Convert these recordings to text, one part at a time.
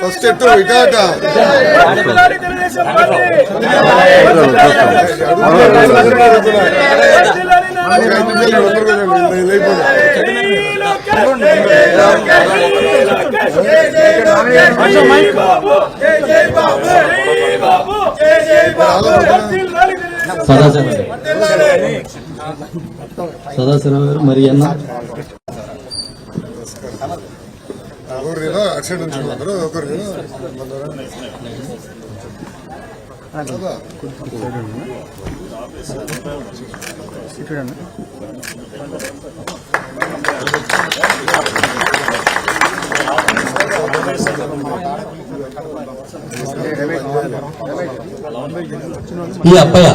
First ఎట్టు ఇటాట సదాశివరావు గారు మరి అన్న అక్షర నుంచి ఒకరు ఈ అప్పయ్య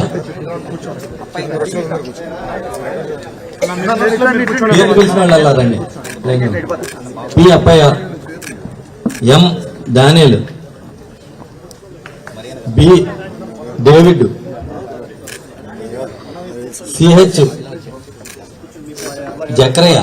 పేరు పిలిచిన వాళ్ళు వెళ్ళారండి. P Appayya, M Daniel, B David, CH Jakrayya,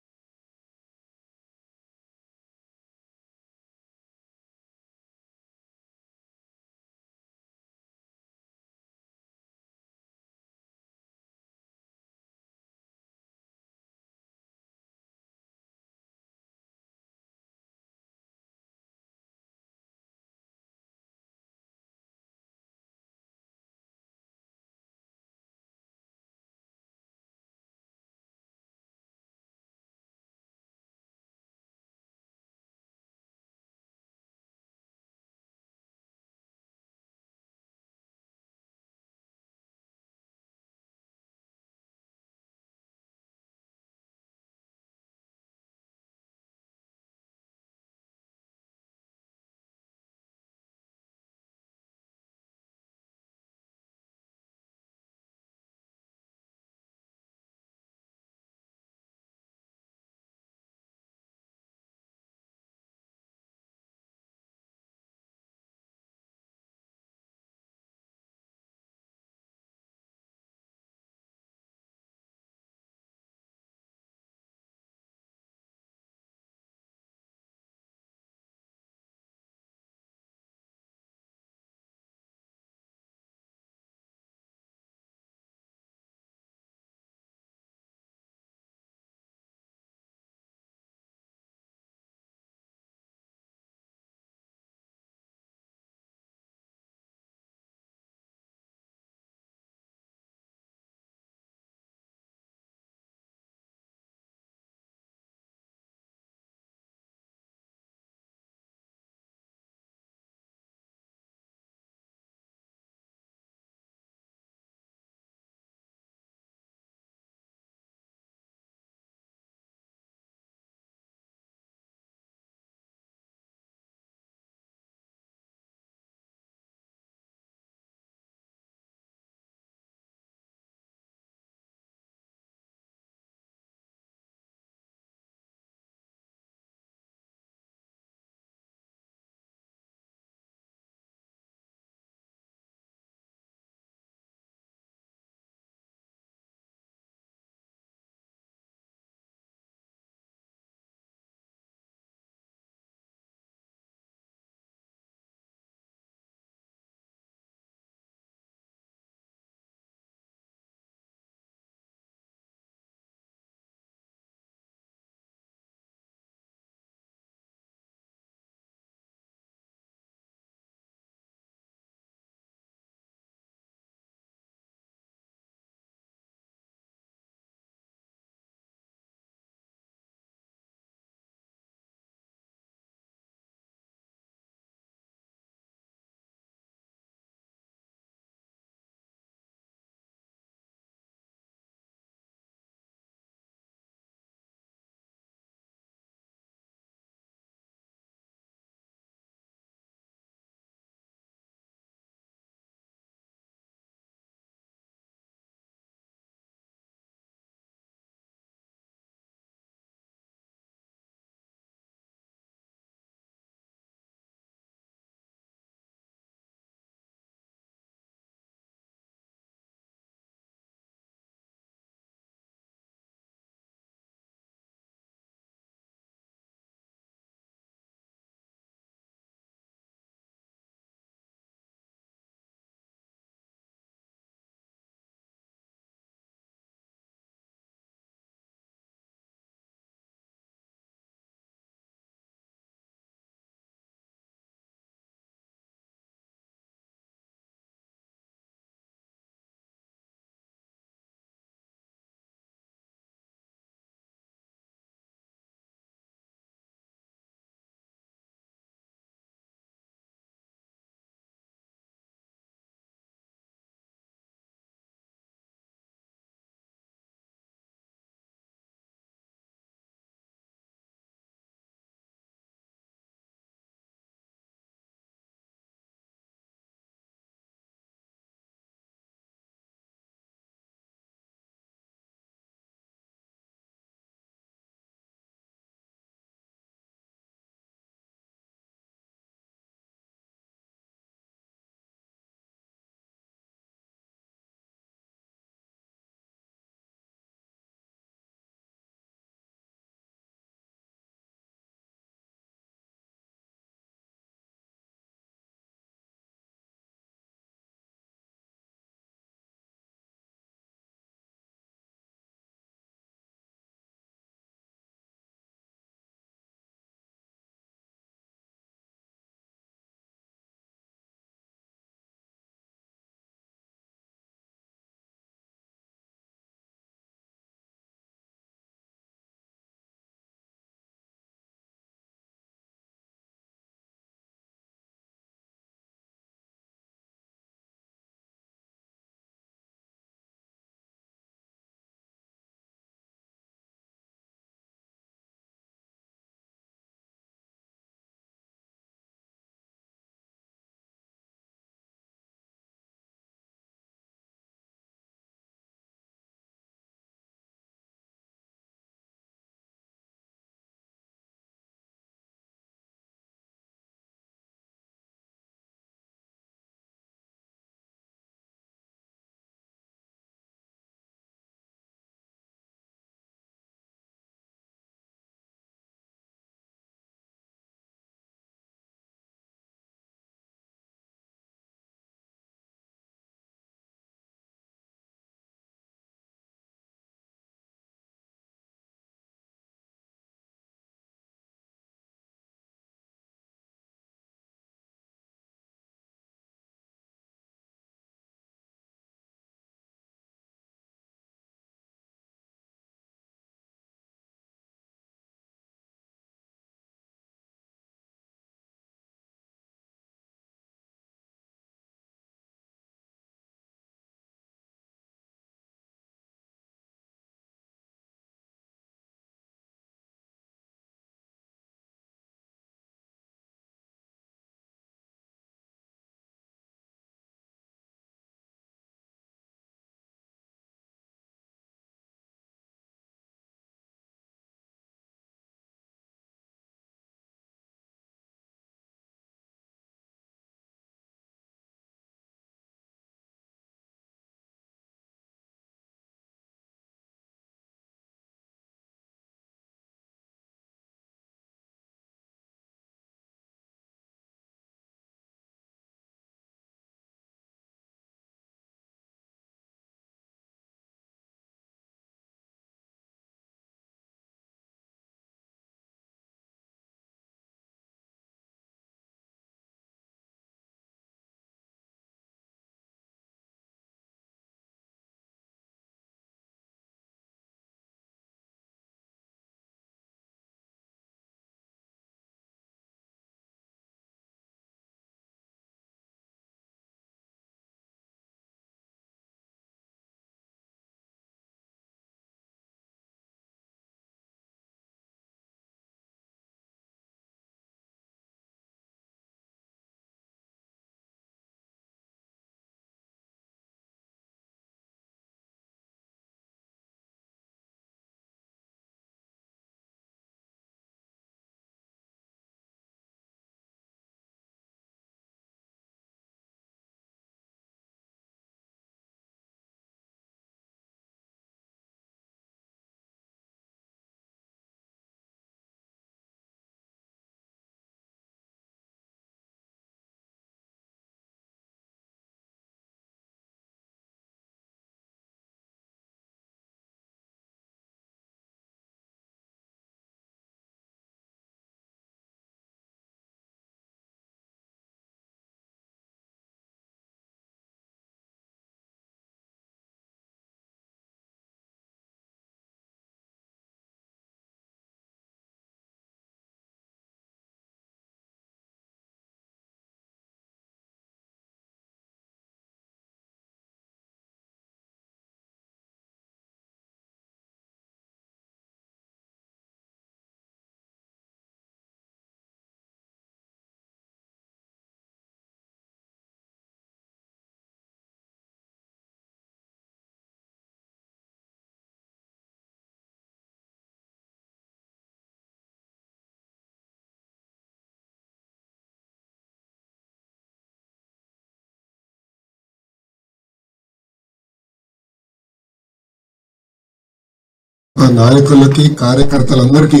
నాయకులకి కార్యకర్తలందరికీ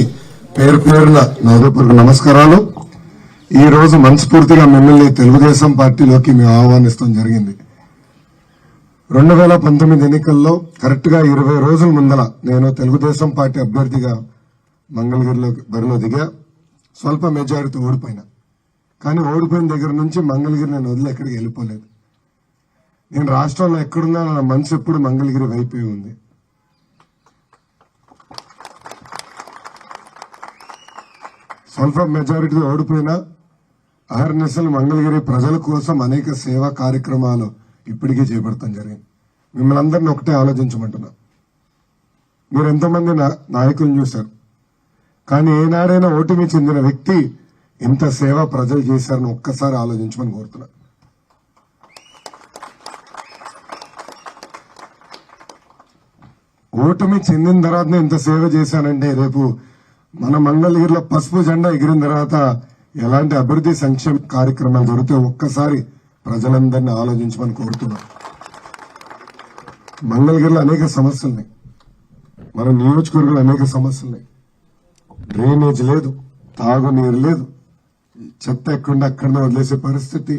పేరు పేరున నా హృదయపూర్వక నమస్కారాలు. ఈ రోజు మనస్ఫూర్తిగా మిమ్మల్ని తెలుగుదేశం పార్టీలోకి మేము ఆహ్వానిస్తాం జరిగింది. 2019 ఎన్నికల్లో కరెక్ట్ గా 20 రోజుల ముందల నేను తెలుగుదేశం పార్టీ అభ్యర్థిగా మంగళగిరిలో బరిలో దిగా. స్వల్ప మెజారిటీ ఓడిపోయినా, కానీ ఓడిపోయిన దగ్గర నుంచి మంగళగిరి నేను వదిలి ఎక్కడికి వెళ్ళిపోలేదు. నేను రాష్ట్రంలో ఎక్కడున్నా నా మనసు ఎప్పుడు మంగళగిరి వైపే ఉంది. స్వల్ప మెజారిటీతో ఓడిపోయినా అహర్నిశలు మంగళగిరి ప్రజల కోసం అనేక సేవా కార్యక్రమాలు ఇప్పటికీ చేపడతాం జరిగింది. మిమ్మల్ని అందరినీ ఒకటే ఆలోచించమంటున్నా. మీరు ఎంతోమంది నాయకులను చూశారు, కానీ ఏనాడైనా ఓటమి చెందిన వ్యక్తి ఇంత సేవ ప్రజలు చేశారని ఒక్కసారి ఆలోచించమని కోరుతున్నా. ఓటమి చెందిన తర్వాతనే ఇంత సేవ చేశానంటే రేపు మన మంగళగిరిలో పసుపు జెండా ఎగిరిన తర్వాత ఎలాంటి అభివృద్ధి సంక్షేమ కార్యక్రమాలు జరిగితే ఒక్కసారి ప్రజలందరినీ ఆలోచించమని కోరుతున్నాం. మంగళగిరిలో అనేక సమస్యలున్నాయి, మన నియోజకవర్గంలో అనేక సమస్యలున్నాయి. డ్రైనేజ్ లేదు, తాగునీరు లేదు, చెత్త ఎక్కడ అక్కడనే వదిలేసే పరిస్థితి,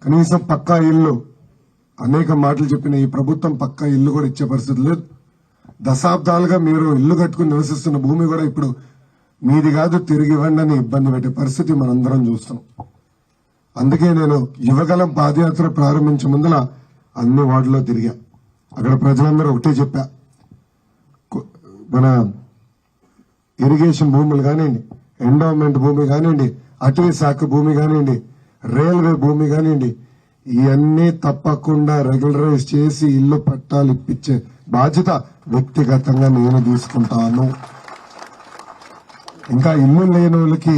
కనీసం పక్కా ఇల్లు, అనేక మాటలు చెప్పిన ఈ ప్రభుత్వం పక్కా ఇల్లు కూడా ఇచ్చే పరిస్థితి లేదు. దశాబ్దాలుగా మీరు ఇల్లు కట్టుకుని నివసిస్తున్న భూమి కూడా ఇప్పుడు మీది కాదు, తిరిగి ఇవ్వండి అని ఇబ్బంది పెట్టే పరిస్థితి మనందరం చూస్తున్నాం. అందుకే నేను యువగలం పాదయాత్ర ప్రారంభించే ముందల అన్ని వార్డులో తిరిగా. అక్కడ ప్రజలందరూ ఒకటే చెప్పా, మన ఇరిగేషన్ భూములు కానివ్వండి, ఎండోమెంట్ భూమి కానివ్వండి, అటవీ శాఖ భూమి కానివ్వండి, రైల్వే భూమి కానివ్వండి, ఇవన్నీ తప్పకుండా రెగ్యులరైజ్ చేసి ఇల్లు పట్టాలు ఇప్పించే బాధ్యత వ్యక్తిగతంగా నేను తీసుకుంటాను. ఇంకా ఇల్లు లేని వాళ్ళకి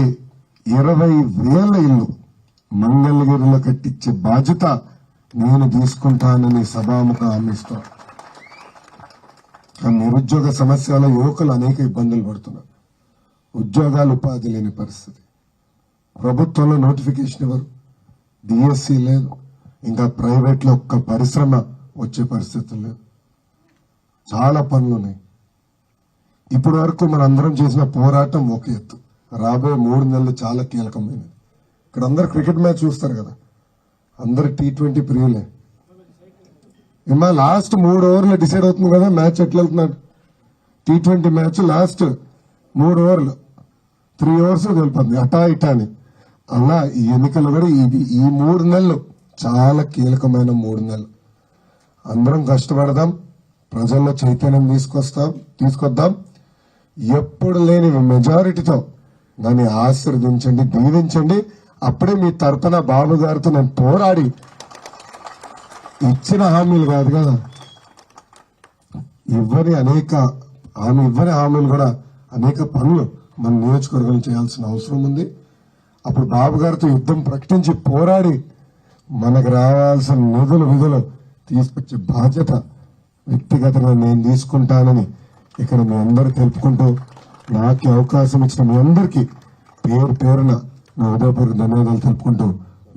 20,000 ఇల్లు మంగళగిరిలో కట్టించే బాధ్యత నేను తీసుకుంటానని సభాముఖ హామీ ఇస్తాను. నిరుద్యోగ సమస్యల యువకులు అనేక ఇబ్బందులు పడుతున్నారు. ఉద్యోగాలు, ఉపాధి లేని పరిస్థితి. ప్రభుత్వంలో నోటిఫికేషన్ ఇవ్వరు, డిఎస్సి లేదు, ఇంకా ప్రైవేట్ లో ఒక్క పరిశ్రమ వచ్చే పరిస్థితులు లేదు. చాలా పనులున్నాయి. ఇప్పటి వరకు మన అందరం చేసిన పోరాటం ఒక ఎత్తు, రాబోయే 3 నెలలు చాలా కీలకమైనది. ఇక్కడ అందరు క్రికెట్ మ్యాచ్ చూస్తారు కదా, అందరు T20 ప్రియులే. ఏమా లాస్ట్ 3 ఓవర్లు డిసైడ్ అవుతుంది కదా మ్యాచ్ ఎట్లా వెళ్తున్నాడు. T20 మ్యాచ్ లాస్ట్ 3 ఓవర్లు 3 ఓవర్స్ వెళ్ళిపోతుంది అటా ఇటా అని. అలా ఈ ఎన్నికలు కూడా ఈ 3 నెలలు చాలా కీలకమైన 3 నెలలు. అందరం కష్టపడదాం, ప్రజల్లో చైతన్యం తీసుకొద్దాం. ఎప్పుడు లేని మెజారిటీతో దాన్ని ఆశీర్వదించండి, దీవించండి. అప్పుడే మీ తరపున బాబు గారితో నేను పోరాడి ఇచ్చిన హామీలు కాదు కదా, ఇవ్వని హామీలు కూడా అనేక పనులు మన నియోజకవర్గం చేయాల్సిన అవసరం ఉంది. అప్పుడు బాబు గారితో యుద్ధం ప్రకటించి పోరాడి మనకు రావాల్సిన విధులు తీసుకొచ్చే బాధ్యత వ్యక్తిగతంగా నేను తీసుకుంటానని ఇక్కడ మీ అందరూ తెలుపుకుంటూ, నాకు అవకాశం ఇచ్చిన మీ అందరికీ పేరు పేరున నా హృదయపూర్వక ధన్యవాదాలు తెలుపుకుంటూ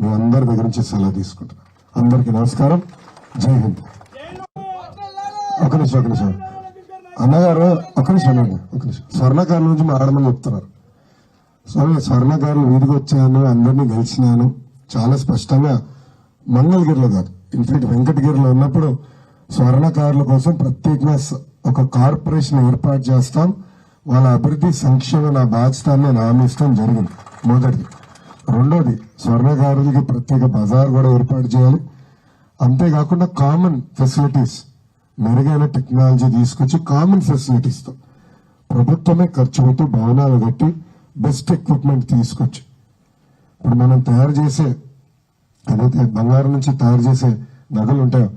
మీ అందరి దగ్గర నుంచి సలహా తీసుకుంటున్నాను. అందరికీ నమస్కారం, జై హింద్. ఒక నిమిషం అన్నగారు, ఒక నిమిషం స్వర్ణకారుల నుంచి మాట్లాడమని చెప్తున్నారు. స్వర్ణకారులు వీధికి వచ్చాను, అందరినీ గెలిచినాను. చాలా స్పష్టంగా మంగళగిరిలో కాదు, ఇన్ఫాక్ట్ వెంకటగిరిలో ఉన్నప్పుడు స్వర్ణకారుల కోసం ప్రత్యేకంగా ఒక కార్పొరేషన్ ఏర్పాటు చేస్తాం, వాళ్ళ అభివృద్ధి సంక్షేమ నా బాధ్యత నేను హామీ ఇస్తాం జరిగింది. మొదటిది. రెండోది, స్వర్ణకారులకి ప్రత్యేక బజార్ కూడా ఏర్పాటు చేయాలి. అంతేకాకుండా కామన్ ఫెసిలిటీస్, మెరుగైన టెక్నాలజీ తీసుకొచ్చి కామన్ ఫెసిలిటీస్తో ప్రభుత్వమే ఖర్చు పెట్టి భవనాలు కట్టి బెస్ట్ ఎక్విప్మెంట్ తీసుకొచ్చి, ఇప్పుడు మనం తయారు చేసే ఏదైతే బంగారం నుంచి తయారు చేసే నగలు ఉంటాయో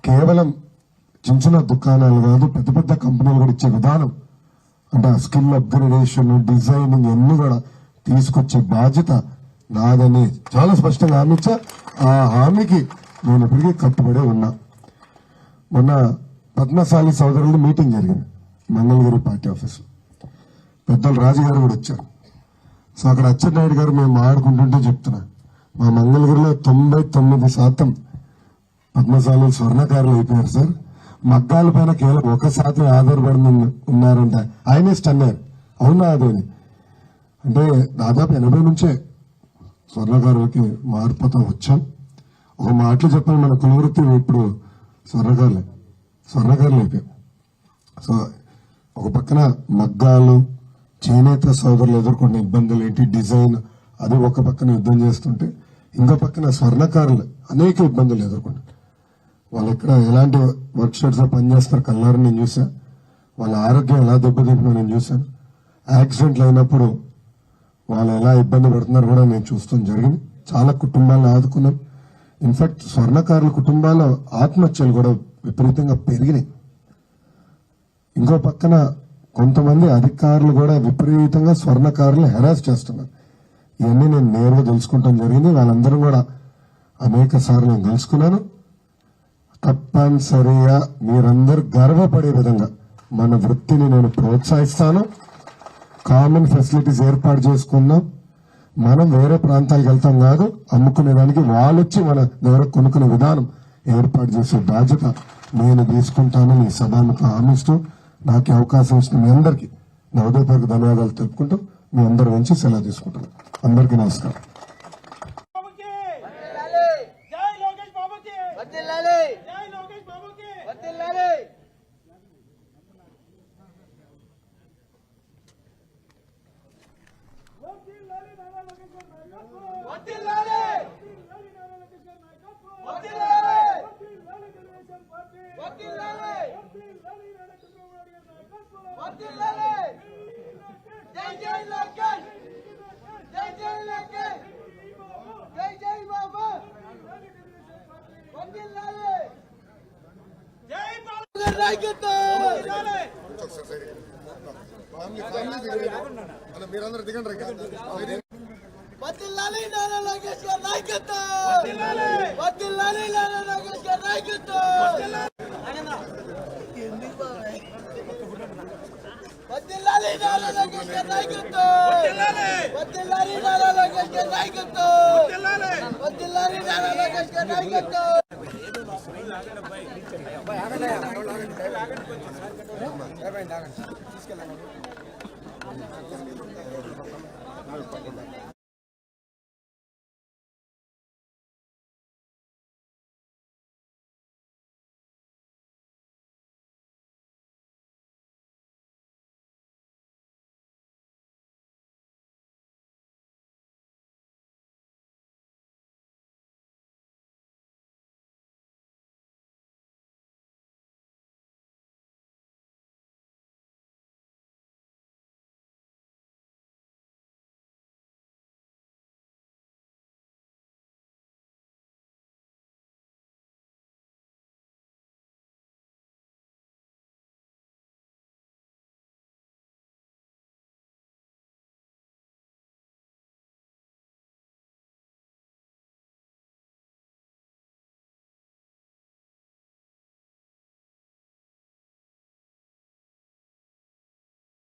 కేవలం చిన్న చిన్న దుకాణాలు కాదు, పెద్ద పెద్ద కంపెనీలు కూడా ఇచ్చే విధానం, అంటే స్కిల్ అప్గ్రేడేషన్, డిజైనింగ్ అన్ని కూడా తీసుకొచ్చే బాధ్యత నాదని చాలా స్పష్టంగా హామీ ఇచ్చా. ఆ హామీకి నేను ఇప్పటికీ కట్టుబడి ఉన్నా. మొన్న పద్మశాలి సోదరులు మీటింగ్ జరిగింది మంగళగిరి పార్టీ ఆఫీస్. పెద్దలు రాజుగారు కూడా వచ్చారు. సో అక్కడ అచ్చెన్నాయుడు గారు మేము ఆడుకుంటుంటే చెప్తున్నా, మా మంగళగిరిలో 99% పద్మశాలి స్వర్ణకారులు అయిపోయారు సార్. మగ్గాల పైన కేవలం 1% ఆధారపడి ఉన్నారంటే ఆయనే స్టన్ అయ్యారు. అవునా అదేని అంటే దాదాపు 80 నుంచే స్వర్ణకారులకి మారిపోతూ వచ్చాం. ఒక మాటలు చెప్పాలి, మన కులవృత్తి ఇప్పుడు స్వర్ణకారులు అయిపోయాం. సో ఒక పక్కన మగ్గాలు చేనేత సోదరులు ఎదుర్కొన్న ఇబ్బందులు ఏంటి, డిజైన్ అది ఒక పక్కన యుద్ధం చేస్తుంటే ఇంకో పక్కన స్వర్ణకారులు అనేక ఇబ్బందులు ఎదుర్కొంటారు. వాళ్ళు ఎక్కడ ఎలాంటి వర్క్ షాప్స్ లో పనిచేస్తారు కళ్ళారని నేను చూసా. వాళ్ళ ఆరోగ్యం ఎలా దెబ్బతింటుందో నేను చూశాను. యాక్సిడెంట్లు అయినప్పుడు వాళ్ళు ఎలా ఇబ్బంది పడుతున్నారు కూడా నేను చూస్తాం జరిగింది. చాలా కుటుంబాలను ఆదుకున్నాం. ఇన్ఫాక్ట్ స్వర్ణకారుల కుటుంబాల ఆత్మహత్యలు కూడా విపరీతంగా పెరిగినాయి. ఇంకో పక్కన కొంతమంది అధికారులు కూడా విపరీతంగా స్వర్ణకారులు హెరాస్ చేస్తున్నారు. ఇవన్నీ నేను నేరుగా తెలుసుకుంటాం జరిగింది. వాళ్ళందరూ కూడా అనేక సార్లు నేను తెలుసుకున్నాను. తప్పనిసరిగా మీరందరూ గర్వపడే విధంగా మన వృత్తిని నేను ప్రోత్సహిస్తాను. కామన్ ఫెసిలిటీస్ ఏర్పాటు చేసుకుందాం. మనం వేరే ప్రాంతాలకు వెళ్తాం కాదు, అమ్ముకునేదానికి వాళ్ళు వచ్చి మన దగ్గర కొనుక్కునే విధానం ఏర్పాటు చేసే బాధ్యత నేను తీసుకుంటానని ఈ సభాముఖం హామీస్తూ నాకు ఈ అవకాశం ఇచ్చిన మీ అందరికీ నా హృదయపూర్వక ధన్యవాదాలు తెలుపుకుంటూ మీ అందరి నుంచి సెలవు తీసుకుంటాను. అందరికీ నమస్కారం. జై లోకేష్ బాబుకి వర్ధిల్లాలి జై లోకేష్ బాబుకి వర్ధిల్లాలి వర్ధిల్లాలి నారా లోకేష్ గారి నాయకత్వం వర్ధిల్లాలి వర్ధిల్లాలి నారా లోకేష్ గారి నాయకత్వం వర్ధిల్లాలి వర్ధిల్లాలి తెలుగుదేశం పార్టీ వర్ధిల్లాలి వర్ధిల్లాలి నారా చంద్రబాబు నాయుడు గారి నాయకత్వం వర్ధిల్లాలి జై జై లోకేష్ జై జై లోకేష్ జై జై బాబా వర్ధిల్లాలి జై బాబు గారి నాయకత్వం మీరందరూ దిగండి. వర్ధిల్లాలి నారా లోకేష్ గారి నాయకత్వం వర్ధిల్లాలి నారా లోకేష్ గారి నాయకత్వం వర్ధిల్లాలి నారా లోకేష్ గారి నాయకత్వం వర్ధిల్లాలి నారా లోకేష్ గారి నాయకత్వం వర్ధిల్లాలి నారా లోకేష్ గారి నాయకత్వం